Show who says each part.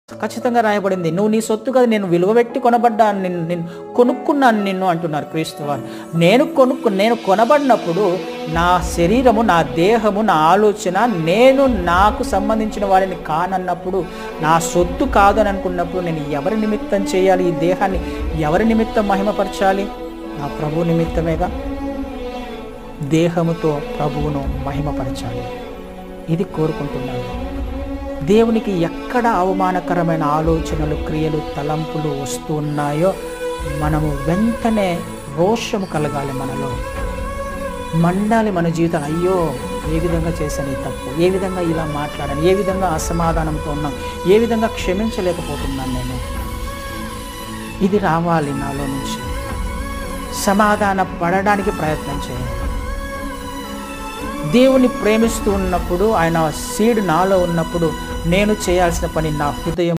Speaker 1: ఖచ్చితంగా రాయబడింది. నువ్వు నీ సొత్తు కాదు, నేను విలువబెట్టి కొనబడ్డాను, నిన్ను కొనుక్కున్నాను నిన్ను అంటున్నారు క్రీస్తు వారు. నేను కొనబడినప్పుడు నా శరీరము, నా దేహము, నా ఆలోచన నేను నాకు సంబంధించిన వాడిని కానన్నప్పుడు, నా సొత్తు కాదు అని అనుకున్నప్పుడు నేను ఎవరి నిమిత్తం చేయాలి? ఈ దేహాన్ని ఎవరి నిమిత్తం మహిమపరచాలి? నా ప్రభు నిమిత్తమేగా. దేహముతో ప్రభువును మహిమపరచాలి, ఇది కోరుకుంటున్నాను. దేవునికి ఎక్కడ అవమానకరమైన ఆలోచనలు, క్రియలు, తలంపులు వస్తూ ఉన్నాయో మనము వెంటనే రోషము కలగాలి, మనలో మండాలి మన జీవితాలు. అయ్యో, ఏ విధంగా చేశాను ఈ తప్పు, ఏ విధంగా ఇలా మాట్లాడాను, ఏ విధంగా అసమాధానంతో ఉన్నాను, ఏ విధంగా క్షమించలేకపోతున్నాను నేను. ఇది రావాలి నాలో నుంచి. సమాధాన పడడానికి ప్రయత్నం చేయాలి. దేవుని ప్రేమిస్తూ ఉన్నప్పుడు, ఆయన సీడ్ నాలో ఉన్నప్పుడు నేను చేయాల్సిన పని నా హృదయం